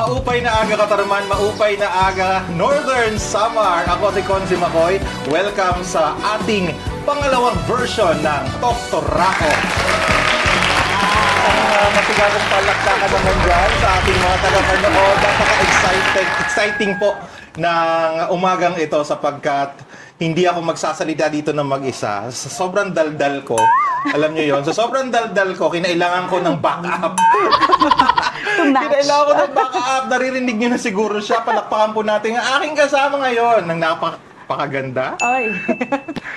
Maupay na aga Katarman, maupay na aga Northern Samar. Ako si Consi Makoy. Welcome sa ating pangalawang version ng Dr. Rako. Masigagong palakpakan naman dyan sa ating mga tagapanood. Napaka-exciting po ng umagang ito sapagkat hindi ako magsasalita dito ng mag-isa. Sa sobrang daldal ko, alam nyo yon, sa sobrang daldal ko, kinailangan ko ng backup. Kinailangan ko ng backup. Naririnig nyo na siguro siya. Palakpakan po natin ang aking kasama ngayon ng napakaganda. Oy.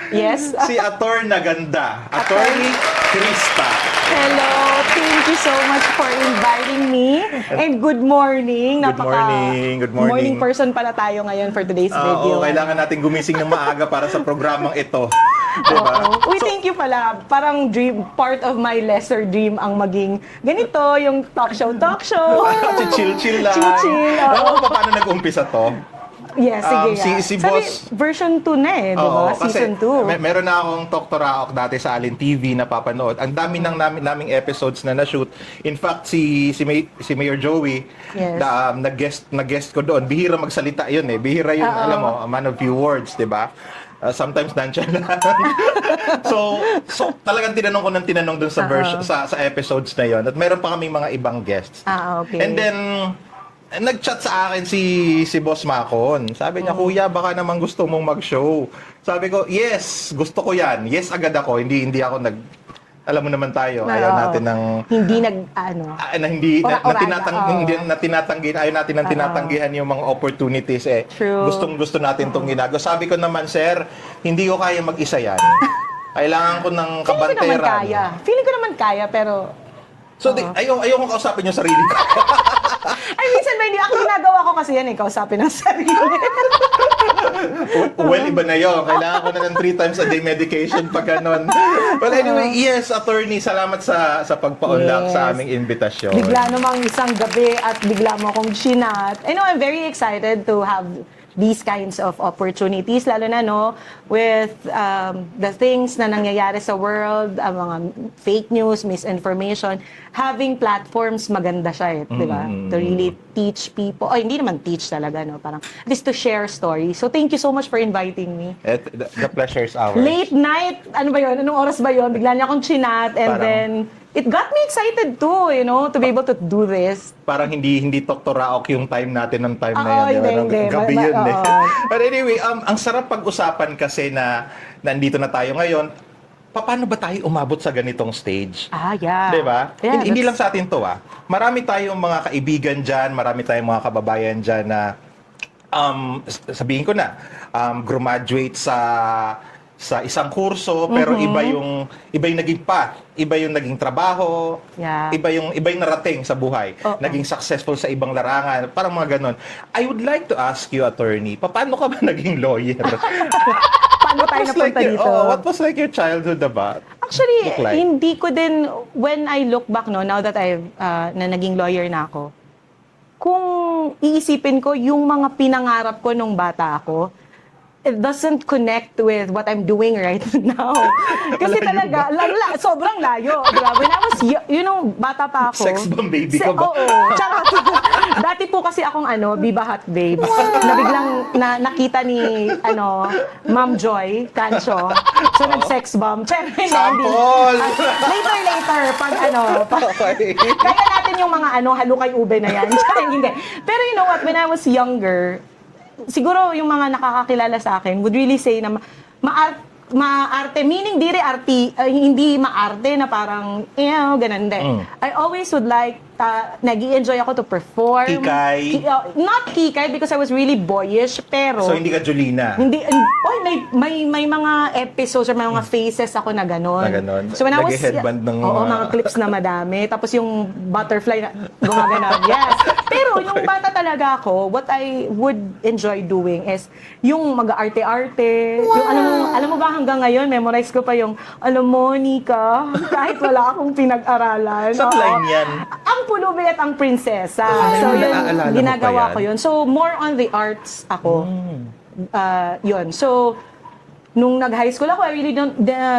Yes. Si Attorney Ganda. Attorney Krista. Hello. Thank you so much for inviting me. And good morning. Good morning. Good morning. Morning person pala tayo ngayon for today's video. Oo, kailangan natin gumising ng maaga para sa programang ito. Diba? Uy, thank you pala. Parang dream, part of my lesser dream ang maging ganito, yung talk show. Chill-chill lang. Chill-chill. Alam mo paano nag-umpisa to? Yes, sige. Si Sabi, Boss... version 2 na eh, di ba? Season 2. Meron na akong Talk to Raok dati sa Alin TV na papanood. Ang dami ng naming episodes na na-shoot. In fact, si Mayor Joey, Yes. nag-guest ko doon. Bihira magsalita yun eh. Bihira yun, alam mo, a man of few words, di ba? Sometimes nandiyan lang. so talagang tinanong ko ng tinanong doon sa version, sa episodes na yon. At meron pa kaming mga ibang guests. Okay. And then nag-chat sa akin si Boss Macon. Sabi niya, "Kuya, baka naman gusto mong mag-show." Sabi ko, "Yes, gusto ko 'yan." Yes agad ako. Hindi ako alam mo naman tayo, ayaw natin ng hindi tinatanggihan, ayaw natin ng tinatanggihan yung mga opportunities eh. True. Gustong-gusto natin tong ginagawa. Sabi ko naman, "Sir, hindi ko kaya mag-isa 'yan. Kailangan ko ng kabanteran." Feeling ko naman kaya, pero So, ayaw kong kausapin yung sarili ko. ay, minsan ba hindi? Ang ginagawa ko kasi yan, kausapin ng sarili. Well, iba na yun. Kailangan ko na ng 3 times a day medication pag ganon. Well, anyway, yes, attorney, salamat sa pagpa-unlock sa aming invitasyon. Bigla namang isang gabi at bigla mo akong chinat. I know, I'm very excited to have these kinds of opportunities, lalo na with the things na nangyayari sa world, mga fake news, misinformation, having platforms, maganda siya di ba? To really teach people, hindi naman teach talaga, parang at least to share stories. So thank you so much for inviting me. The pleasure is ours. Late night, ano ba yun? Anong oras ba yun? Bigla niya akong chinat and then it got me excited too, to be able to do this. Parang hindi Dr. Raok yung time natin ng time na yun. Hindi. Gabi yun eh. But anyway, ang sarap pag-usapan kasi na nandito na tayo ngayon. Paano ba tayo umabot sa ganitong stage? Yeah. Diba? Yeah, hindi lang sa atin to Marami tayong mga kaibigan dyan, marami tayong mga kababayan dyan na sabihin ko na, graduate sa isang kurso pero iba yung naging path, iba yung naging trabaho, iba yung narating sa buhay, naging successful sa ibang larangan, parang mga ganon. I would like to ask you, attorney, paano ka ba naging lawyer? Paano tayo napunta dito? What was like your childhood about? Actually, hindi ko din, when I look back now that na naging lawyer na ako, kung iisipin ko yung mga pinangarap ko nung bata ako, it doesn't connect with what I'm doing right now. Kasi talaga, sobrang layo. When I was, bata pa ako. Sex bomb baby ka ba? Oo. Tsaka, dati po kasi akong Viva Hot Babes, na biglang nakita ni, Ma'am Joy Cancho. So, nag-sex bomb. Sample! Later, kaya natin yung mga halukay ube na yan. Hindi. Pero you know what, when I was younger, siguro yung mga nakakakilala sa akin would really say na maarte, meaning hindi maarte na parang, ganun din. I always would like, nag-i-enjoy ako to perform. Kikay? Not kikay because I was really boyish, pero... So, hindi ka Julina? Hindi, may mga episodes or may mga phases ako na gano'n. So when I was... Nag-headband ng mga clips na madami. Tapos yung butterfly na gumaganon. Yes. Pero yung bata talaga ako, what I would enjoy doing is yung mag-arte-arte. Yung alam mo ba hanggang ngayon, memorize ko pa yung, Nika, kahit wala akong pinag-aralan. Sa line yan? Ang pulubi at ang prinsesa. So yun, ginagawa ko yun. So more on the arts ako. Yun. So, nung nag-high school ako, I really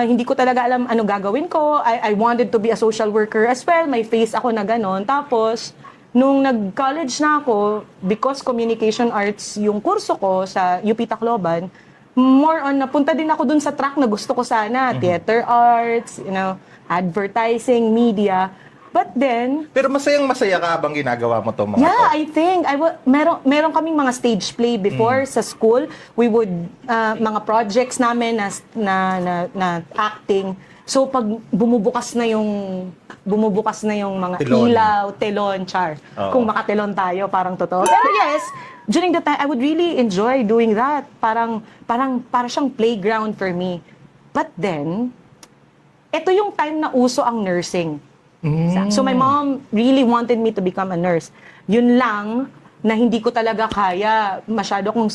hindi ko talaga alam ano gagawin ko. I wanted to be a social worker as well. May face ako na ganon. Tapos, nung nag-college na ako, because communication arts yung kurso ko sa UP Tacloban, more on napunta din ako dun sa track na gusto ko sana, theater arts, advertising, media. But then, Pero masayang-masaya ka habang ginagawa mo to mga to. yeah, I think meron kaming mga stage play before sa school. We would mga projects namin na acting. So pag bumubukas na yung mga Telon. ilaw, telon, char. Oo. Kung makatelon tayo, parang totoo. Pero yes, during the time I would really enjoy doing that. Para siyang playground for me. But then, ito yung time na uso ang nursing. So my mom really wanted me to become a nurse. Yun lang na hindi ko talaga kaya. Masyado kong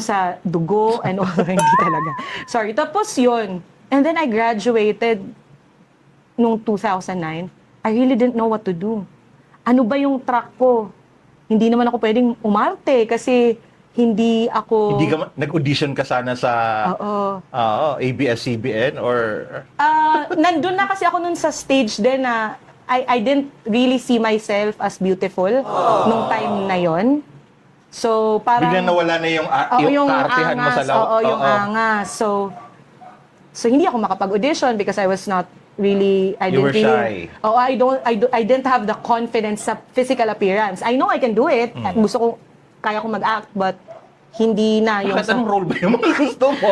sa dugo and all. Hindi talaga. Sorry. Tapos yun. And then I graduated nung 2009. I really didn't know what to do. Ano ba yung track ko? Hindi naman ako pwedeng umarte kasi hindi ako... Hindi ka nag-audition ka sana sa ABS-CBN or... Nandun na kasi ako nun sa stage din na I didn't really see myself as beautiful nung time na yon. So, parang... Biglang nawala na yung kaartihan mo sa angas. Oo, yung angas. So, hindi ako makapag-audition because I was not really... You were shy. I didn't have the confidence sa physical appearance. I know I can do it. Kaya ko mag-act, but hindi na yung... Bakit anong role ba yung mga gusto mo?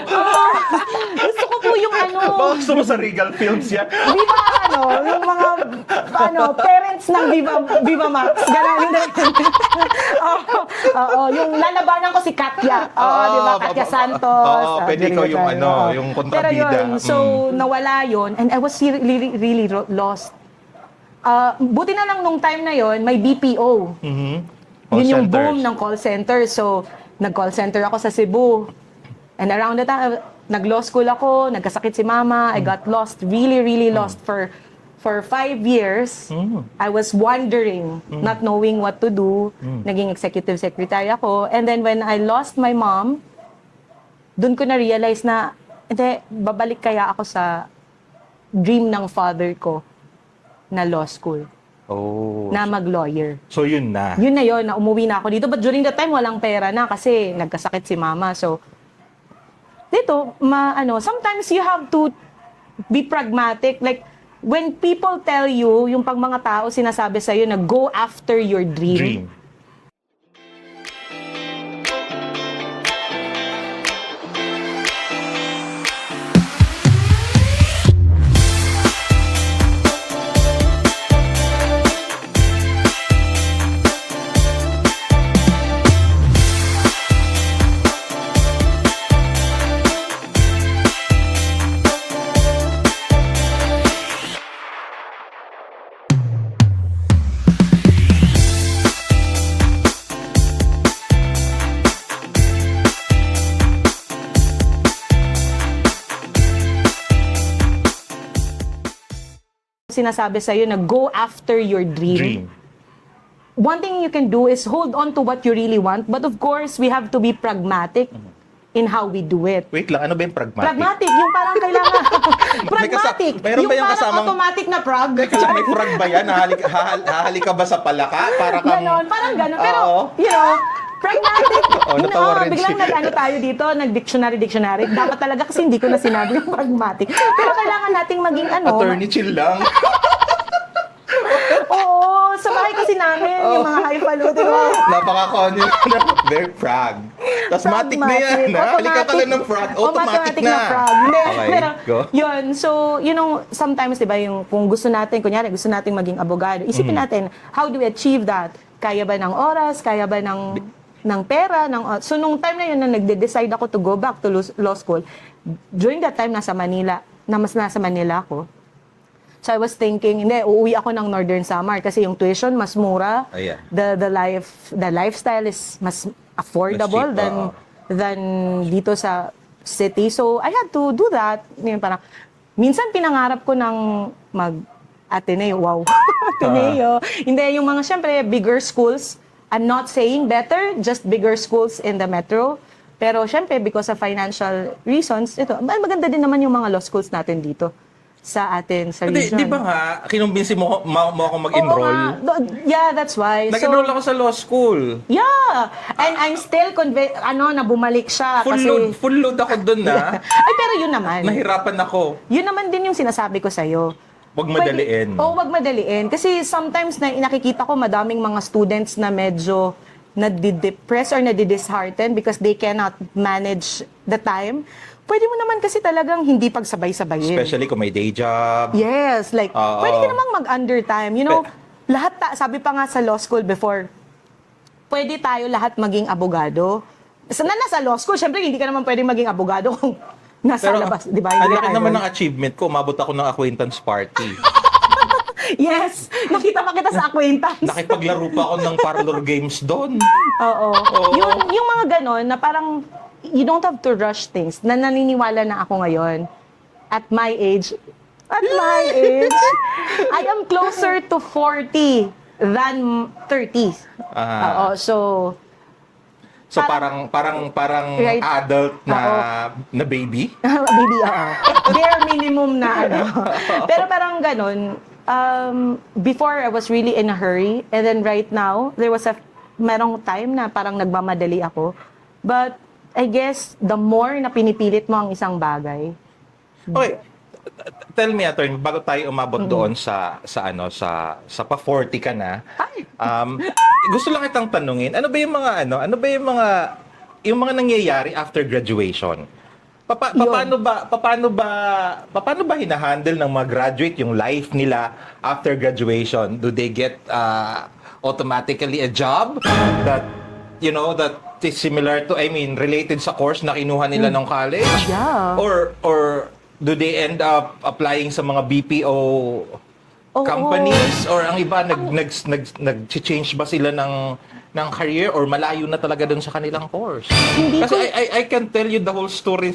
Gusto ko po yung Baka gusto mo sa Regal Films yan? Di ba yung mga parents ng Viva Max, gano'n din. Yung lalabanan ko si Katya. Di ba? Katya Santos. Pwede ikaw yung yung kontrabida. Pero yun, so nawala yun and I was really, really lost. Buti na lang nung time na yun, may BPO. Call Yun yung centers. boom ng call center. So, nag-call center ako sa Cebu. And around that time, nag-law school ako, nagkasakit si mama, I got lost, really, really lost for 5 years. I was wandering, not knowing what to do. Naging executive secretary ako. And then when I lost my mom, dun ko na-realize na, hindi, babalik kaya ako sa dream ng father ko na law school, na mag-lawyer. So yun na. Yun na yun, na umuwi na ako dito. But during that time, walang pera na kasi nagkasakit si mama. So, dito, sometimes you have to be pragmatic. Like, when people tell you, yung pag mga tao sinasabi sa'yo na go after your dream. Sinasabi sa'yo na go after your dream. One thing you can do is hold on to what you really want, but of course, we have to be pragmatic in how we do it. Wait lang, ano ba yung pragmatic? Pragmatic, yung parang kailangan... pragmatic, mayroon yung ba yung parang kasamang- automatic na prag. Kasi may frog ba yan? Hahali ka ba sa palaka? Para kang... Ganon, parang ganon. Pero, Oo. Pragmatic. natawa rin Biglang siya. tayo dito, nag-dictionary. Dapat talaga kasi hindi ko na sinabi yung pragmatic. Pero kailangan nating maging Attorney chill lang. Oo, sa bahay kasi namin, yung mga highfalutin mo. Napaka-conny. Very frog. Tapos matic na yan. Halika ka lang ng frog. Automatic na. frog. Hindi, Okay, pero, go. yun. So, sometimes, di ba, yung kung gusto natin maging abogado, isipin natin, how do we achieve that? Kaya ba ng oras? Kaya ba ng pera? So, nung time na yun, na nagde-decide ako to go back to law school, during that time, nasa Manila ako. So I was thinking, uuwi ako ng Northern Samar kasi yung tuition mas mura. Ayan. The lifestyle is mas affordable Mas cheap, than dito sa city. So I had to do that. Yung parang minsan pinangarap ko ng Ateneo. Wow. Ateneo. Hindi, yung mga syempre bigger schools. I'm not saying better, just bigger schools in the metro. Pero syempre because of financial reasons, maganda din naman yung mga law schools natin dito. sa atin, sa Di, region. di ba nga, kinumbinsi mo ako mag-enroll? Oo nga. Yeah, that's why. Nag-enroll ako sa law school. Yeah. And I'm still convinced, na bumalik siya. Full load ako dun na. Ay, pero yun naman. Nahirapan ako. Yun naman din yung sinasabi ko sa'yo. Huwag madaliin. Wag madaliin. Kasi sometimes nakikita ko madaming mga students na medyo nadidepress or nadidishearten because they cannot manage the time. Pwede mo naman kasi talagang hindi pagsabay-sabayin. Especially kung may day job. Yes, like, Oo. pwede ka namang mag-undertime. Lahat, sabi pa nga sa law school before, pwede tayo lahat maging abogado. Nasa law school, syempre, hindi ka naman pwede maging abogado kung nasa labas. Di ba? Ang Hindi laki ka naman enroll. ng achievement ko, umabot ako ng acquaintance party. Yes! Nakita pa kita sa acquaintance. Nakipaglaro pa ako ng parlor games doon. Oo. Oo. Yung mga ganon na parang you don't have to rush things. Na naniniwala na ako ngayon at my age, I am closer to 40 than 30. Oo, so So parang Right. adult na baby. baby, oo. Bare minimum na Pero parang ganon, before I was really in a hurry, and then right now, merong time na parang nagmamadali ako. But I guess, the more na pinipilit mo ang isang bagay, Okay. Tell me, attorney, bago tayo umabot doon sa pa 40 ka na. Gusto lang kitang tanungin, ano ba yung mga nangyayari after graduation? Paano ba hinahandle ng mga graduate yung life nila after graduation? Do they get automatically a job that is similar to, related sa course na kinuha nila ng college? Yeah. Or do they end up applying sa mga BPO companies? Or ang iba, nag-change ba sila ng career or malayo na talaga dun sa kanilang course? Hindi Kasi ko- I can tell you the whole story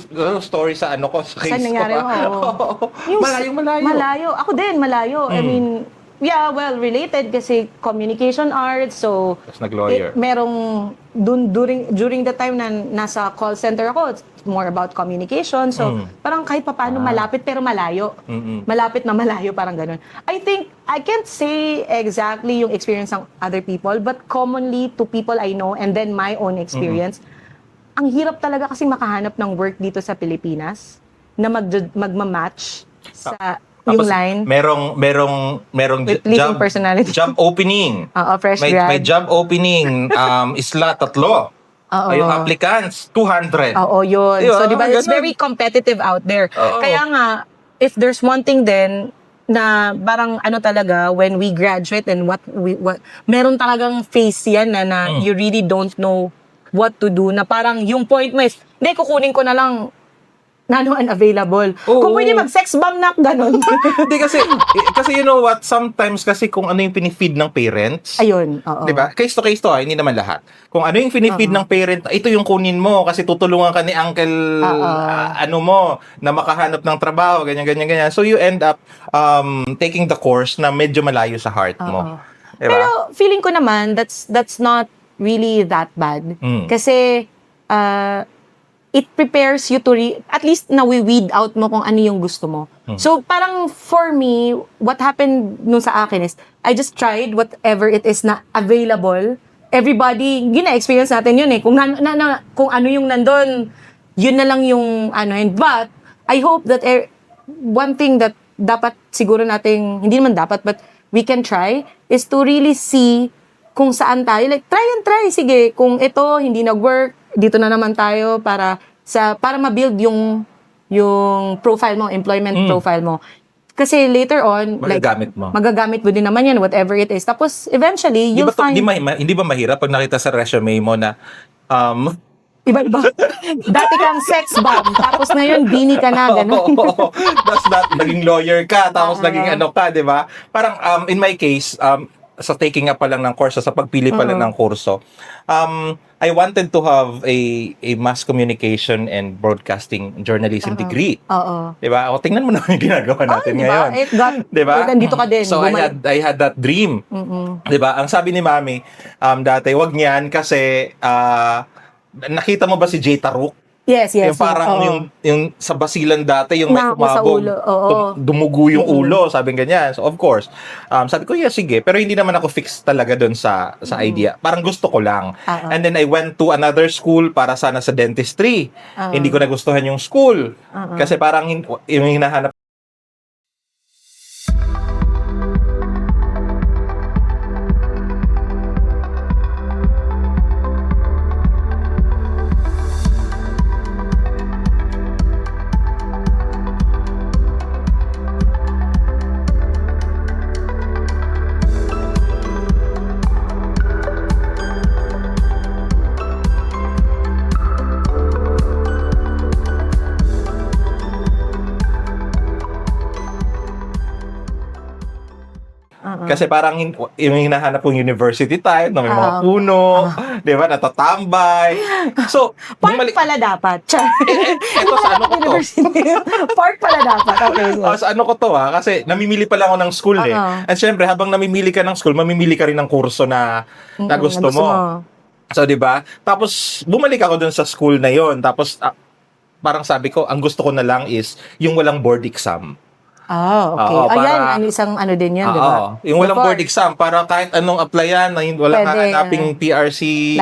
sa sa case Saan nangyari ko. mo? Oo. Malayo. Malayo. Ako din, malayo. I mean, yeah, well, related kasi communication arts. So, Tapos nag-lawyer. Merong during the time na nasa call center ako, it's more about communication. So, parang kahit papaano malapit pero malayo. Malapit na malayo, parang ganun. I think, I can't say exactly yung experience ng other people, but commonly to people I know and then my own experience, ang hirap talaga kasi makahanap ng work dito sa Pilipinas na magma-match sa yung Tapos, line. merong With pleasing personality. job opening. Oo, fresh may, grad. may job opening, isla 3. Oo. Yung applicants, 200. Oo, yun. Diba? So, di ba, it's Ganun. very competitive out there. Oo. Kaya nga, if there's one thing then na parang talaga, when we graduate and what meron talagang phase yan na you really don't know what to do, na parang yung point mo is, hindi, kukunin ko na lang unavailable. Oo. Kung pwede mag-sex bomb na, ganun. Hindi kasi you know what, sometimes kasi kung ano yung pinifeed ng parents, Ayun, oo. 'di ba? Case to case to, hindi naman lahat. Kung ano yung pinifeed ng parent, ito yung kunin mo kasi tutulungan ka ni uncle na makahanap ng trabaho, ganyan. So you end up taking the course na medyo malayo sa heart mo. 'Di ba? Pero feeling ko naman, that's not really that bad. Kasi, it prepares you to at least na-weed out mo kung ano yung gusto mo. So, parang for me, what happened nun sa akin is, I just tried whatever it is na available. Everybody, gina-experience natin yun eh. Kung ano yung nandun, yun na lang yung But, I hope that one thing that dapat siguro nating, hindi naman dapat, but we can try, is to really see kung saan tayo. Like, try and try. Sige, kung ito hindi nag-work, dito na naman tayo para ma-build yung profile mo, employment profile mo. Kasi later on, magagamit mo din naman yan, whatever it is. Tapos, eventually, you'll find... Hindi ba mahirap pag nakita sa resume mo na Iba-iba. Dati kang sex bomb, tapos ngayon, bini ka na, gano'n. Tapos naging lawyer ka, tapos naging ka, di ba? Parang, in my case, sa taking up pa lang ng course, sa pagpili pa lang ng kurso, I wanted to have a mass communication and broadcasting journalism degree. Oo. Diba? O, tingnan mo naman yung ginagawa natin diba? ngayon. It got, diba? nandito ka din. So, I had that dream. Diba? Ang sabi ni Mami, dati, wag niyan kasi, nakita mo ba si Jay Taruk? Yes, yes. Yung parang oo. yung sa basilan dati, yung may Nako sa umabog, ulo, oo. dumugo yung ulo, sabi ganyan. So of course, sabi ko, yeah, sige. Pero hindi naman ako fix talaga doon sa idea. Parang gusto ko lang. Oo. And then I went to another school para sana sa dentistry. Oo. Hindi ko nagustuhan yung school. Oo. Kasi parang yung hinahanap kasi parang yung hinahanap kong university type na may mga puno, di ba, natatambay. So, Park pala dapat. eto sa ano ko to. University. Park pala dapat. Okay. Sa ano ko to kasi namimili pa lang ako ng school eh. Oo. And syempre, habang namimili ka ng school, mamimili ka rin ng kurso na gusto mo. So, di ba? Tapos, bumalik ako dun sa school na yon. Tapos, parang sabi ko, ang gusto ko na lang is yung walang board exam. Oh, okay. Oo, Ayan, isang ano din yun, di ba? Yung walang board exam, para kahit anong applyan, na wala Pwede, kang hanaping PRC,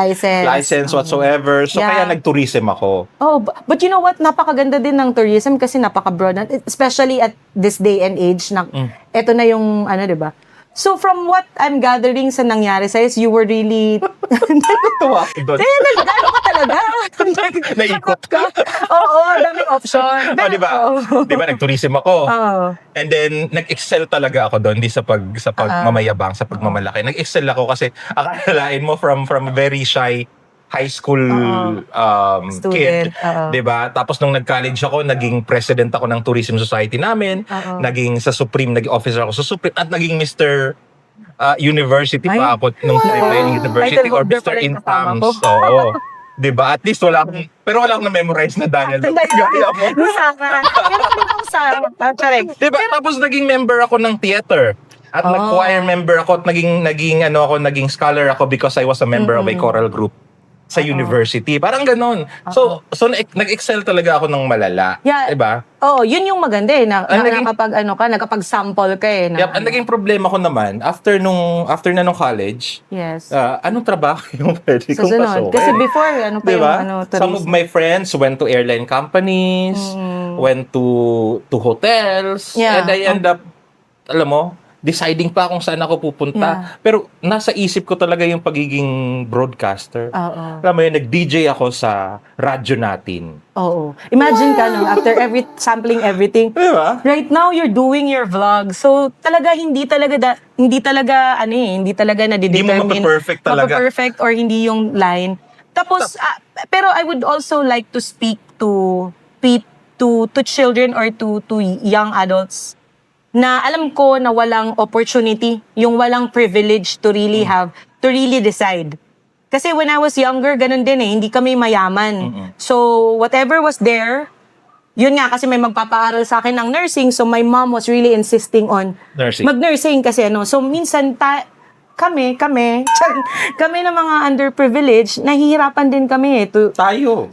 license whatsoever. So, Yeah. kaya nag-tourism ako. Oh, but you know what? Napakaganda din ng tourism kasi napaka-broad. Especially at this day and age na eto na yung ano, di ba? So from what I'm gathering sa nangyari sa'yo, you were really... Tuwa ako doon. Nagano ka talaga. Naikot ka. Oo, daming option. Di ba? Di ba, nag-tourism ako. Oo. And then, nag-excel talaga ako doon, hindi sa pagmamayabang, sa pagmamalaki. Nag-excel ako kasi akalain mo from a very shy high school Student, kid, 'di ba? Tapos nung nag-college ako, naging president ako ng tourism society namin, naging sa Supreme, naging officer ako sa Supreme at naging Mr. University pa ako nung time na yun, University or Mr. Incomes. Oo. 'Di ba? At least wala akong na-memorize na Daniel. Gaya mo. Diba? Tapos naging member ako ng theater. At nag-choir member ako at naging scholar ako because I was a member of a choral group sa university. Parang ganon. So nag-excel talaga ako ng malala. Yeah. Diba? Oo, yun yung maganda eh. Nakapag-sample ka eh. Yep, ang naging problema ko naman, after na nung college, Yes. anong trabaho yung pwede kong Susunod. pasukin? Kasi before, ano pa Diba? yung Some of my friends went to airline companies, went to hotels, Yeah. and I end up, alam mo, deciding pa kung saan ako pupunta. Yeah. Pero nasa isip ko talaga yung pagiging broadcaster. Oo. Alam mo yun, nag-DJ ako sa radyo natin. Oo. Imagine ka, no, after sampling everything, Diba? right now you're doing your vlog. So talaga hindi talaga nadidetermine. Hindi mo mape-perfect talaga. Mape-perfect or hindi yung line. Tapos pero I would also like to speak to children or to young adults na alam ko na walang opportunity, yung walang privilege to really decide. Kasi when I was younger, ganun din eh, hindi kami mayaman. So, whatever was there, yun nga, kasi may magpapaaral sa akin ng nursing, so my mom was really insisting on Nursing. mag-nursing kasi so minsan kami na mga underprivileged, nahihirapan din kami eh. Tayo.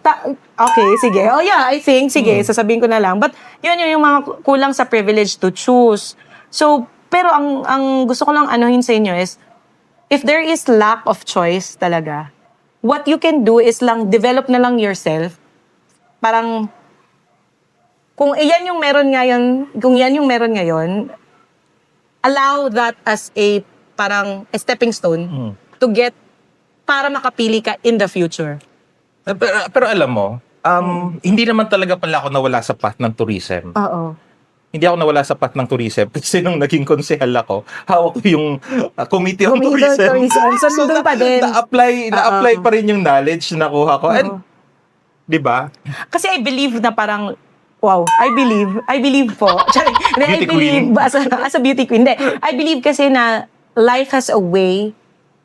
Okay, sige. Oh yeah, I think, sige, sasabihin ko na lang. But yun yung mga kulang sa privilege to choose. So, pero ang gusto ko lang anuhin sa inyo is, if there is lack of choice talaga, what you can do is lang, develop na lang yourself. Parang, kung yan yung meron ngayon, allow that as a stepping stone to get, para makapili ka in the future. Pero alam mo, hindi naman talaga pala ako nawala sa path ng tourism. Oo. Hindi ako nawala sa path ng tourism kasi nung naging konsehal ako, hawak ko yung committee on Committee on tourism. tourism. So, nandun pa din. Na-apply pa rin yung knowledge na nakuha ko. And, di ba? Kasi I believe na parang, I believe po. Beauty I believe, queen. as a beauty queen. Hindi. I believe kasi na life has a way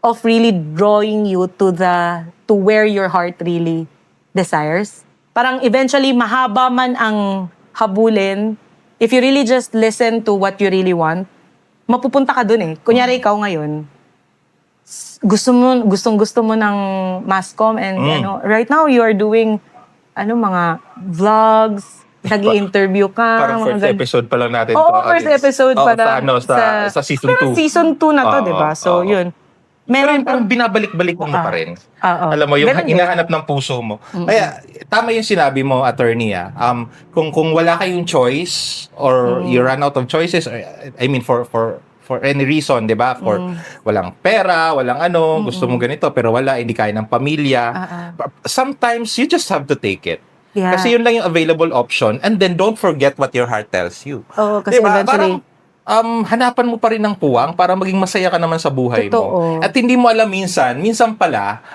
of really drawing you to where your heart really desires. Parang eventually, mahaba man ang habulin, if you really just listen to what you really want, mapupunta ka dun eh. Kunyari ikaw ngayon, gusto mo ng mass comm and right now you are doing mga vlogs, nag-i-interview ka. Parang first episode pa lang natin. Oo, first episode pa lang. Sa season 2. Pero season 2 na to, di ba? So, yun. Meron parang binabalik-balik mo pa rin. Alam mo, yung hinahanap ng puso mo. Kaya, tama yung sinabi mo, attorney, kung wala kayong choice or you run out of choices, or, I mean, for any reason, di ba? For walang pera, walang gusto mo ganito, pero wala, hindi kaya ng pamilya. Sometimes, you just have to take it. Yeah. Kasi yun lang yung available option, and then don't forget what your heart tells you. Oo, kasi diba? eventually, Hanapan mo pa rin ng puwang para maging masaya ka naman sa buhay mo. Totoo. At hindi mo alam minsan pala,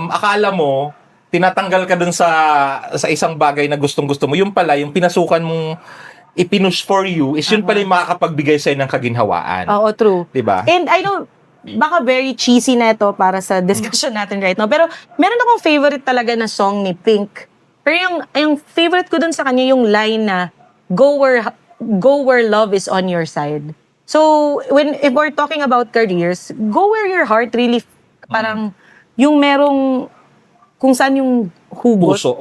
akala mo, tinatanggal ka dun sa isang bagay na gustong-gusto mo. Yung pala, yung pinasukan mong ipinush for you, is yun pala yung makakapagbigay sa'yo ng kaginhawaan. Oo, true. Diba? And I know, baka very cheesy na ito para sa discussion natin right now, pero meron akong favorite talaga na song ni Pink. Pero yung favorite ko dun sa kanya, yung line na, go where love is on your side. So, if we're talking about careers, go where your heart really, parang, yung merong, kung saan yung hugot, puso.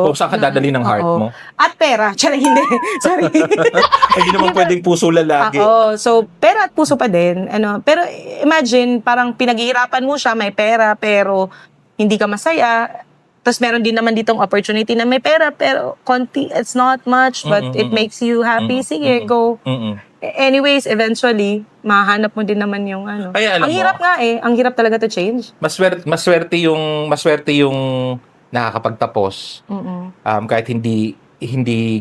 Kung saan ka dadali ng heart mo. At pera. Tsara, hindi. Sorry. Hindi naman pwedeng puso lalaki. So, pera at puso pa din. Pero imagine, parang pinaghihirapan mo siya, may pera, pero hindi ka masaya. Tapos meron din naman ditong opportunity na may pera, pero konti, it's not much, but it makes you happy. Sige, go. Anyways, eventually, mahanap mo din naman yung Kaya alam ang hirap mo, nga ang hirap talaga to change. Maswerte yung nakakapagtapos. Kahit hindi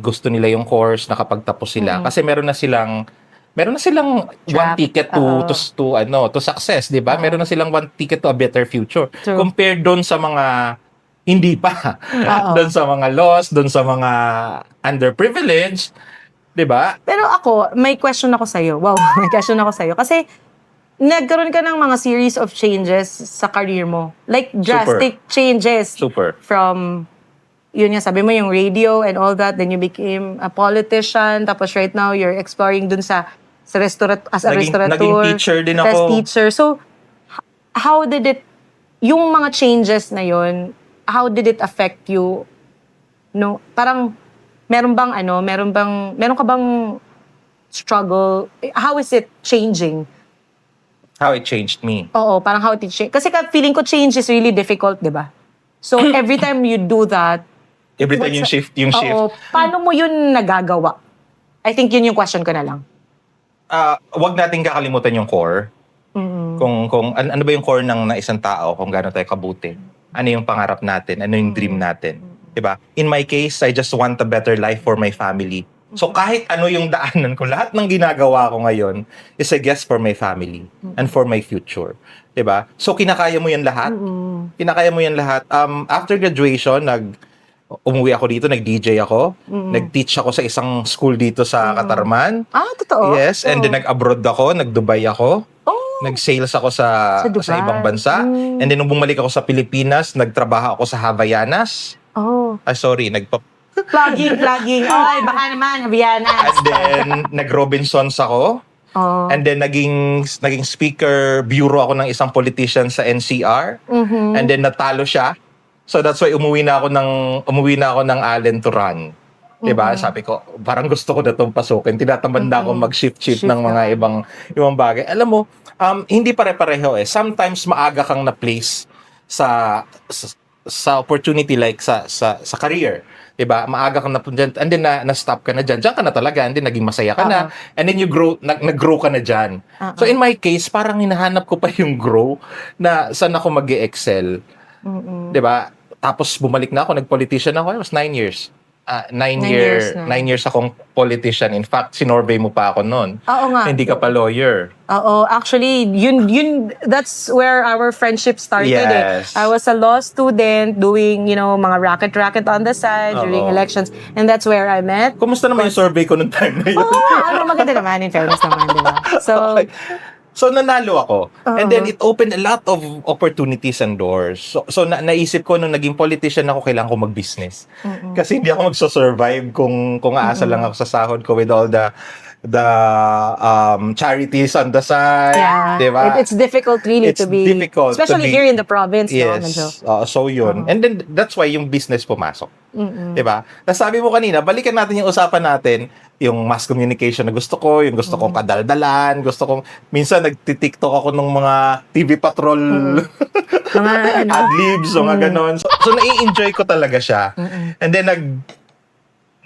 gusto nila yung course, nakapagtapos sila. Kasi meron na silang one ticket to success, 'di ba? Meron na silang one ticket to a better future. True. Compared doon sa mga hindi pa. Doon sa mga lost, doon sa mga underprivileged, 'di ba? Pero ako, may question ako sa'yo. Wow, may question ako sa'yo. Kasi, nagkaroon ka ng mga series of changes sa career mo. Like, drastic changes. Super. From, yun nga, sabi mo yung radio and all that, then you became a politician, tapos right now, you're exploring dun sa restaurant, as a restaurateur. Naging teacher din ako. As teacher. So, how did it, yung mga changes na yun, how did it affect you? No, parang, meron ka bang struggle? How is it changing? How it changed me. Oo, parang how it changed. Kasi feeling ko change is really difficult, di ba? So, every time you do that, Every time yung shift. oo, paano mo yun nagagawa? I think yun yung question ko na lang. Wag nating kakalimutan yung core. Kung ano ba yung core ng isang tao, kung gaano tayo kabuti. Ano yung pangarap natin, ano yung dream natin. Diba? In my case, I just want a better life for my family. So kahit ano yung daanan ko, lahat ng ginagawa ko ngayon is a guess for my family and for my future. Diba? So kinakaya mo yan lahat. Kinakaya mo yan lahat. After graduation, umuwi ako dito, nag-DJ ako. Nag-teach ako sa isang school dito sa Katarman. Totoo? Yes, and then nag-abroad ako, nag-Dubai ako. Nag-sales ako sa ibang bansa. And then nung bumalik ako sa Pilipinas, nagtrabaho ako sa Havaianas. Sorry, Plugging. Ay, baka naman, Havianas. And then nag-Robinsons ako. And then naging speaker bureau ako ng isang politician sa NCR. And then natalo siya. So that's why umuwi na ako ng Allen to run. 'Di ba? Sabi ko, parang gusto ko na 'tong pasukin. Tinatamad na ako mag-shift ng mga ibang bagay. Alam mo, hindi pare-pareho eh. Sometimes maaga kang na-place sa opportunity like sa career. 'Di ba? Maaga kang napunta and then na-stop ka na diyan. Diyan ka na talaga and then naging masaya ka na and then you grow nag-grow ka na diyan. So in my case, parang hinahanap ko pa yung grow na saan ako mag-excel. 'Di ba? Tapos bumalik na ako, nag-politician ako. I was 9 years. 9 years akong politician. In fact, sinorvey mo pa ako noon. Oo nga. Hindi ka pa lawyer. Oo, actually, yun that's where our friendship started. Yes. I was a law student doing, mga racket on the side during elections. And that's where I met. Kumusta naman yung survey ko noong time na yun? Maganda naman, in fairness naman, di ba? So, Okay. So nanalo ako. And then it opened a lot of opportunities and doors. So naisip ko nung naging politician ako, kailangan ko mag-business. Kasi hindi ako magso-survive kung aasa lang ako sa sahod ko with all the charities on the side, Yeah. di ba? It's difficult really It's to be, difficult to especially be- here in the province, no? Yes. Medyo. So yun. And then that's why yung business pumasok. 'Di ba? Tapos sabi mo kanina, balikan natin yung usapan natin, yung mass communication na gusto ko, yung gusto kong kadaldalan, gusto kong minsan nagti-TikTok ako ng mga TV Patrol Mga ano, ad-libs o mga ganon. So nai-enjoy ko talaga siya. And then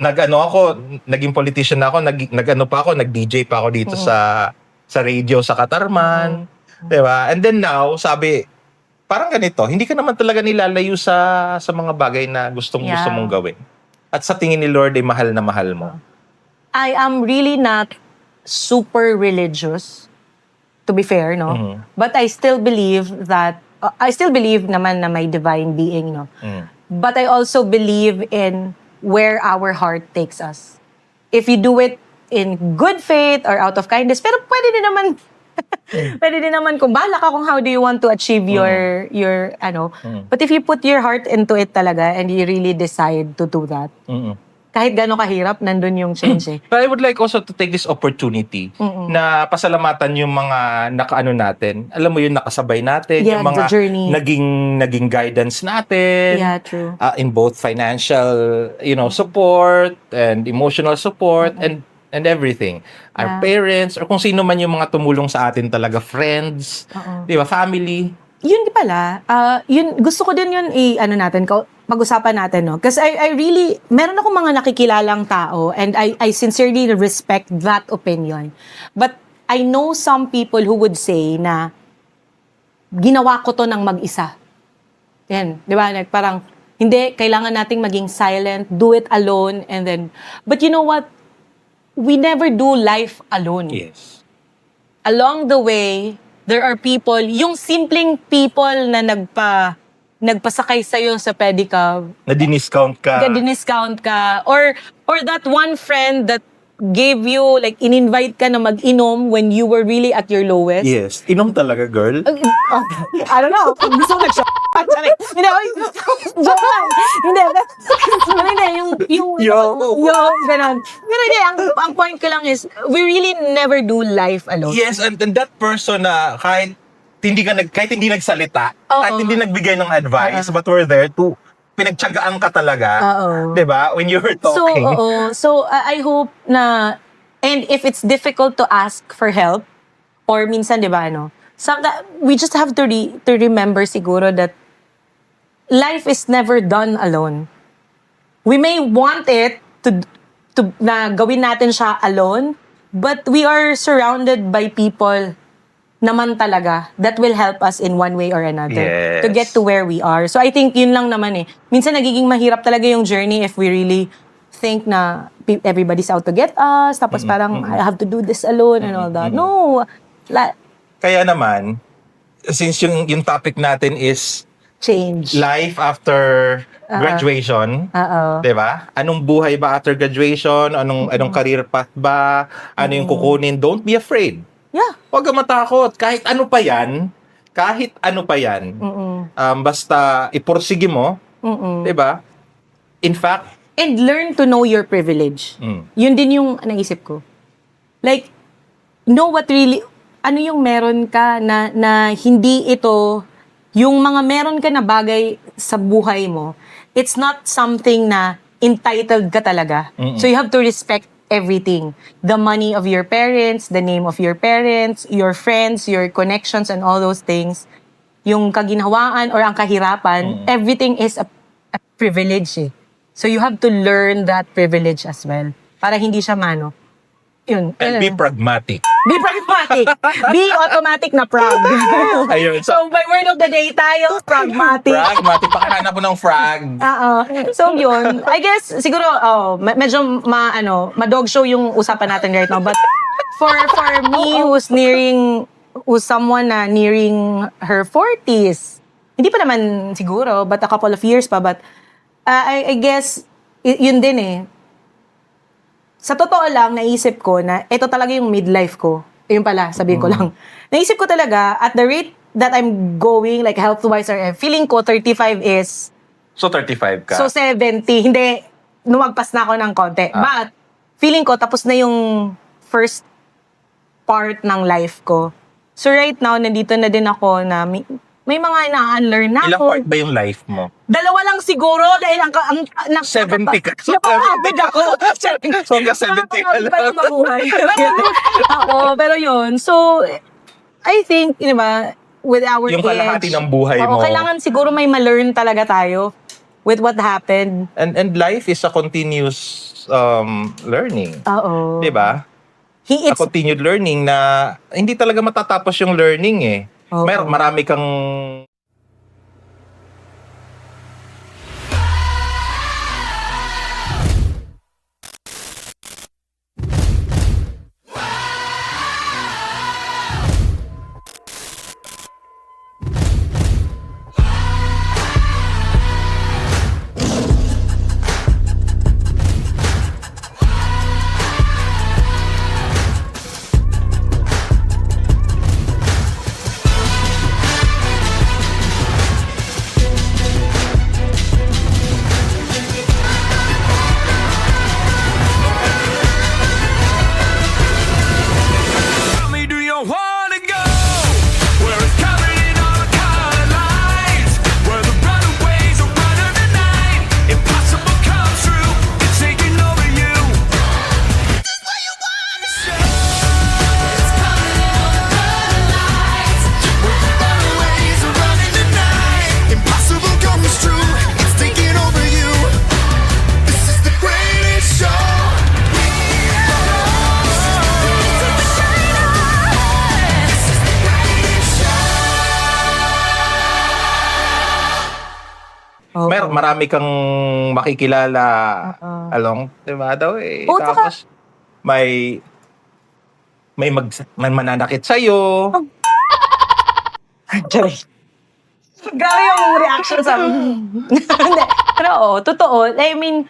naging politician na ako, nag-DJ pa ako dito sa radio sa Katarman, 'di ba? And then now, sabi, parang ganito, hindi ka naman talaga nilalayo sa mga bagay na gusto Yeah. mong gawin. At sa tingin ni Lord ay mahal na mahal mo. I am really not super religious, to be fair, no? But I still believe naman na may divine being, no? But I also believe in where our heart takes us. If you do it in good faith or out of kindness, pero pwede din naman kung bahala ka kung how do you want to achieve your ano. But if you put your heart into it talaga and you really decide to do that, kahit gano'ng kahirap, nandun yung change eh. But I would like also to take this opportunity na pasalamatan yung mga nakaano natin. Alam mo yun, nakasabay natin, Yeah, yung mga the journey. naging guidance natin. Yeah, true. In both financial, support and emotional support and everything. Our parents or kung sino man yung mga tumulong sa atin talaga, friends, 'di ba, family. Yun di pala, yun, gusto ko din yun pag-usapan natin, no? Kasi I really, meron akong mga nakikilalang tao and I sincerely respect that opinion. But I know some people who would say na ginawa ko to ng mag-isa. Yan, di ba? Parang, hindi, kailangan nating maging silent, do it alone, and then, but you know what? We never do life alone. Yes. Along the way, there are people, yung simpleng people na nagpasakay sa'yo sa pedicab, Na diniscount ka. diniscount ka, or that one friend that gave you, like, in-invite ka na mag-inom when you were really at your lowest. Yes. Inom talaga, girl. I don't know. Gusto ko nag-shot. Hindi, joke lang. Hindi, ganun. Pero hindi, ang point ko lang is, we really never do life alone. Yes, and that person na kahit hindi nagsalita, kahit hindi nagbigay ng advice, but we're there to pinagtiyagaan ka talaga. 'Di ba? When you're talking. So, I hope na, and if it's difficult to ask for help, or minsan, di ba, we just have to remember siguro that life is never done alone. We may want it to na gawin natin siya alone, but we are surrounded by people naman talaga that will help us in one way or another Yes. to get to where we are. So I think yun lang naman eh. Minsan nagiging mahirap talaga yung journey if we really think na everybody's out to get us, tapos parang I have to do this alone and all that. No. Kaya naman, since yung topic natin is Change. life after graduation, 'di ba? Anong buhay ba after graduation? Anong career path ba? Ano yung kukunin? Don't be afraid. Yeah. Huwag ka matakot. Kahit ano pa yan. Basta ipursige mo. 'Di ba? In fact, And learn to know your privilege. Yun din yung naisip ko. Like, know what really, ano yung meron ka na hindi ito, yung mga meron ka na bagay sa buhay mo, it's not something na entitled ka talaga. So you have to respect everything. The money of your parents, the name of your parents, your friends, your connections, and all those things. Yung kaginhawaan or ang kahirapan, everything is a privilege eh. So you have to learn that privilege as well. Para hindi siya yun. and be pragmatic. Be pragmatic. Be automatic na prag. Ayun. So by word of the day tayo, pragmatic. Pragmatic. Pakahanap mo ng frag. So yun, I guess siguro medyo ma-dog show yung usapan natin right now, but for me who's someone na nearing her 40s, hindi pa naman siguro, but a couple of years pa, but I guess yun din eh. Sa totoo lang, naisip ko na ito talaga yung midlife ko. Yun pala, sabihin ko lang. Naisip ko talaga, at the rate that I'm going, like health-wise, or feeling ko 35 is So 35 ka. So 70, hindi, lumagpas na ako ng konti. But, feeling ko, tapos na yung first part ng life ko. So right now, nandito na din ako na may mga na-unlearn na Ilang ako. part ba yung life mo? Dalawa lang siguro dahil ang 70 ka. napapagod ako. So hanggang 70 ka Napapagod pa lang. yung mabuhay. Ako, pero yun. So, I think, di ba, with our Yung age, kalahati ng buhay oo, mo. kailangan siguro may ma-learn talaga tayo with what happened. And life is a continuous learning. Oo. 'Di ba? A It's continued learning na hindi talaga matatapos yung learning eh. Oo. Marami kang Tell me, do you wanna go where it's covered in all color lights, where the runaways are running the night? Impossible comes true, it's taking over you. This is where you wanna show. It's covered in all color lights, where the runaways are running the night. Impossible comes true, it's taking over you. This is the greatest show. Oo. marami kang makikilala along, 'di ba daw eh. Oo, Tapos may mananakit sa iyo. Sorry. Grabe yung reaction sa... Hindi. Pero oo, totoo. I mean,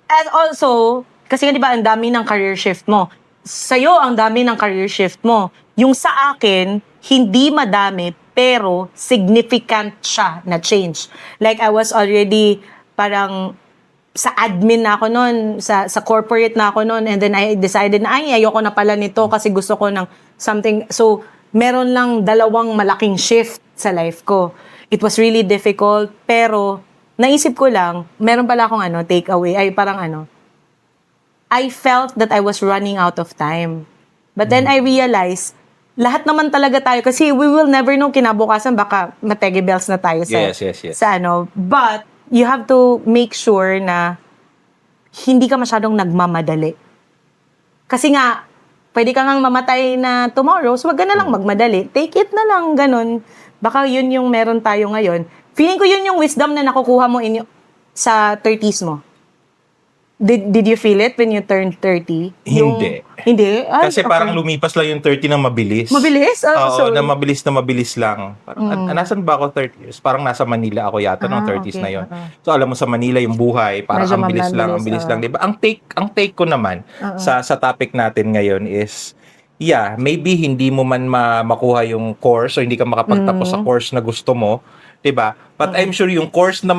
and also, kasi nga di ba, ang dami ng career shift mo. Sa'yo, ang dami ng career shift mo. Yung sa akin, hindi madami, pero significant siya na change. Like, I was already parang sa admin na ako noon, sa corporate na ako noon, and then I decided na, ay, ayoko na pala nito kasi gusto ko ng something. So, meron lang dalawang malaking shift sa life ko. It was really difficult, pero naisip ko lang, meron pala akong take away, ay parang I felt that I was running out of time. But then I realized, lahat naman talaga tayo, kasi we will never know kinabukasan, baka matege bells na tayo sa, Yes. sa But, you have to make sure na hindi ka masyadong nagmamadali. Kasi nga, pwede ka ngang mamatay na tomorrow, so wag ka na lang magmadali. Take it na lang, ganun. Baka yun yung meron tayo ngayon. Feeling ko yun yung wisdom na nakukuha mo sa 30s mo. Did you feel it when you turned 30? Hindi. Hindi? Ay, Kasi okay. parang lumipas lang yung 30 na mabilis. Mabilis? Oo, So, na mabilis lang. Parang, nasan ba ako 30 years? Parang nasa Manila ako yata ng 30s okay. na yon. So alam mo sa Manila yung buhay, parang Medyo ang bilis lang, mabilis, lang, 'di ba? Ang take ko naman sa topic natin ngayon is maybe hindi mo man makuha yung course o hindi ka makapagtapos sa course na gusto mo, 'di ba? But I'm sure yung course na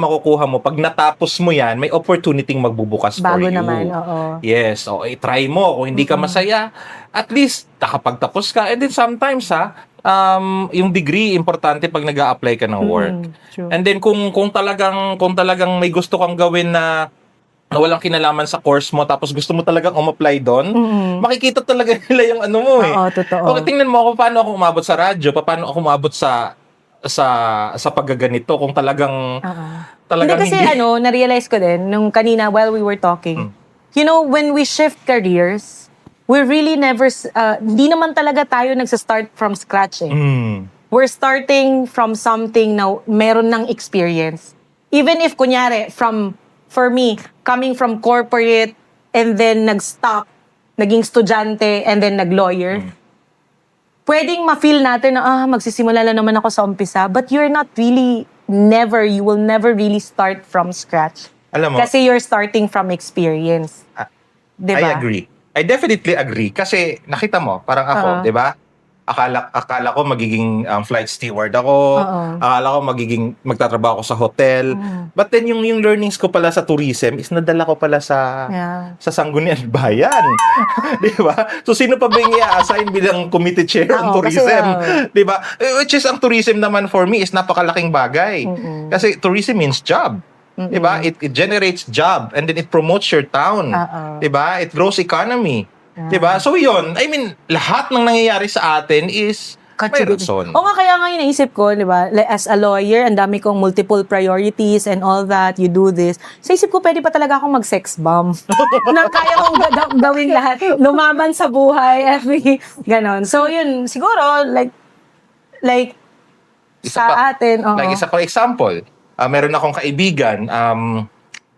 makukuha mo pag natapos mo 'yan, may opportunity magbubukas for bago you. naman, oo. Yes, o try mo. Kung hindi ka masaya, at least nakapagtapos ka. And then sometimes yung degree importante pag nag-a-apply ka ng work. True. And then kung talagang may gusto kang gawin na walang kinalaman sa course mo tapos gusto mo talagang umapply doon, makikita talaga nila yung mo eh. Oo, totoo. Okay, tingnan mo ako paano ako umabot sa radyo, paano ako umabot sa paggaganito kung talagang Hindi kasi na-realize ko din, nung kanina while we were talking, when we shift careers, we really never, hindi naman talaga tayo nagsa-start from scratch eh. We're starting from something na meron ng experience. Even if, kunyari, for me, coming from corporate and then nag-stop, naging estudyante and then nag-lawyer, pwedeng ma-feel natin na, magsisimula lang naman ako sa umpisa, but you will never really start from scratch. Alam mo, Kasi you're starting from experience. Diba? I agree. I definitely agree. Kasi nakita mo, parang ako, di ba? akala ko magiging flight steward ako. Oo. Akala ko magtatrabaho ako sa hotel. But then yung learnings ko pala sa tourism is nadala ko pala sa Yeah. Sangguniang Bayan. 'Di ba? So sino pa ba yung i-assign bilang committee chair on Oo, kasi, tourism? 'Di ba? Which is ang tourism naman for me is napakalaking bagay. Kasi tourism means job. 'Di ba? It generates job and then it promotes your town. Oo. 'Di ba? It grows economy. 'Di ba? So 'yun, I mean, lahat ng nangyayari sa atin is may rason. O nga, kaya nga yung naisip ko, di ba, as a lawyer, ang dami kong multiple priorities and all that, you do this. Sa isip ko, pwede pa talaga akong mag-sex bomb. Na kaya kong gawin lahat. Lumaban sa buhay, ganon. So yun, siguro, like Isa sa pa. atin, oo. Like isa ko example, meron akong kaibigan,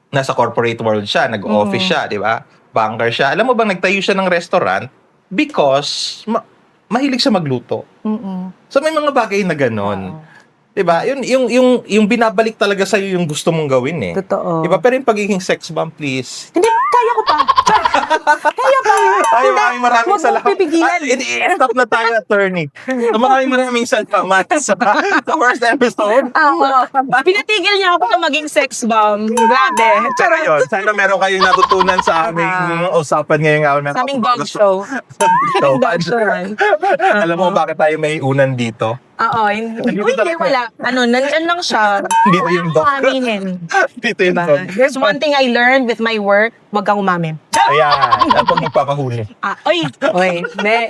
nasa corporate world siya, nag-office siya, 'di ba? Banker siya. Alam mo bang nagtayo siya ng restaurant because mahilig siya magluto. So may mga bagay na ganon. 'Di ba? Yung binabalik talaga sa yung gusto mong gawin eh. Totoo. 'Di ba? Pero yung pagiging sex bomb, please. Hindi, kaya ko pa. Kaya pa. Ay, maraming Huwag mong pipigilan. Stop na tayo, attorney. So, maraming salamat sa first episode. Pinatigil niya ako na maging sex bomb. Grabe. Pero yun, sana meron kayong natutunan sa aming usapan ngayong araw. Sa aming dog show. Dog show. Alam mo bakit tayo may unan dito? Oo. Hindi wala. Nandyan lang siya. Dito yung dog. Aminin. Dito yung Diba? dog. There's one thing I learned with my work, wag kang umamin. Ayan, ang magpapahuli. Oy.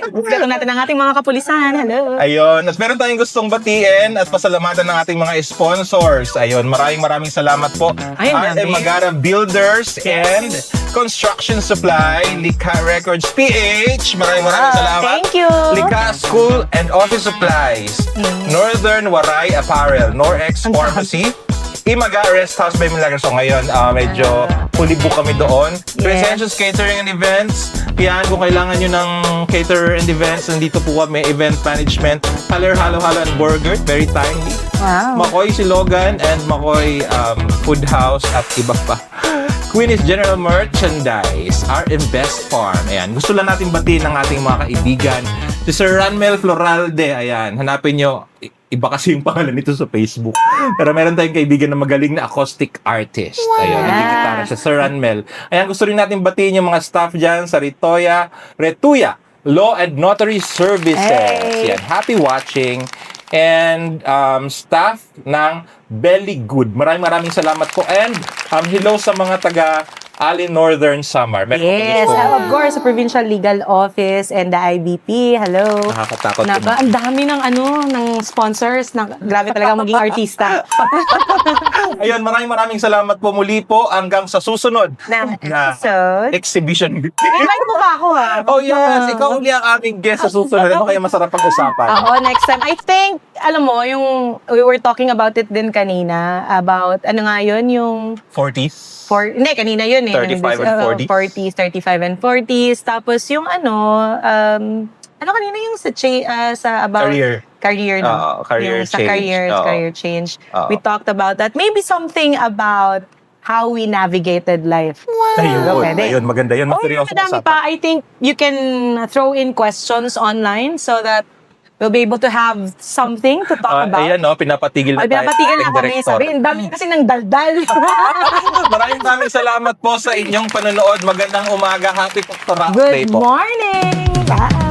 Gusto natin ang ating mga kapulisan. Hello. Ayun, at meron tayong gustong batiin at pasalamatan ng ating mga sponsors. Ayun, maraming salamat po. Ay, ang RM dami. Magara Builders and Construction Supply, Lika Records PH. Maraming salamat. Thank you. Lika School and Office Supplies, Northern Waray Apparel, Norex Pharmacy, Imaga Rest House by Milagros. So ngayon, medyo fully book kami doon. Presentious Catering and Events. Yan, kung kailangan nyo ng caterer and events, nandito po kami. Event Management, Haller, Halo and Burger. Very timely. Wow. Makoy si Logan and Makoy Food House at iba pa. Queen's General Merchandise, RM Best Farm. Ayan, gusto lang natin batiin ng ating mga kaibigan. Si Sir Ranmel Floralde, ayan, hanapin nyo. Iba kasi yung pangalan nito sa Facebook. Pero meron tayong kaibigan na magaling na acoustic artist. Ayun, nagigitara siya, Sir Ranmel. Ayan, gusto rin natin batiin yung mga staff dyan sa Retuya Law and Notary Services. Hey. Yan, happy watching. And staff ng Belly Good. Maraming salamat po. And hello sa mga taga Ali Northern Samar. Meron Yes, gusto. of course, sa Provincial Legal Office and the IBP. Hello. Nakakatakot yun. Ang dami ng sponsors. Grabe talaga maging artista. Ayun, maraming salamat po muli po hanggang sa susunod Na na episode. exhibition. Invite mo ba ako ha? Oh yes, ikaw uli ang aming guest sa susunod. Ano kaya masarap pag-usapan? Oo, next time. I think, alam mo, we were talking about it din kanina, about, ano nga yun, yung 40s? hindi, kanina yun eh. 35 and 40s. 40s, 35 and 40s. Tapos yung kanina yung sa about career no? Oo, career Yung sa change. Oo. career change. Oo. We talked about that. Maybe something about how we navigated life. Ayun, maganda yun. Oh, Seryoso madami usapan. pa. I think you can throw in questions online so that we'll be able to have something to talk about. Ayan, no, pinapatigil na Ay, tayo. pinapatigil na ating kami. director. Sabi, ang dami kasi ng daldal. Maraming salamat po sa inyong panonood. Magandang umaga. Happy Doctoral Day Good po. morning. Bye.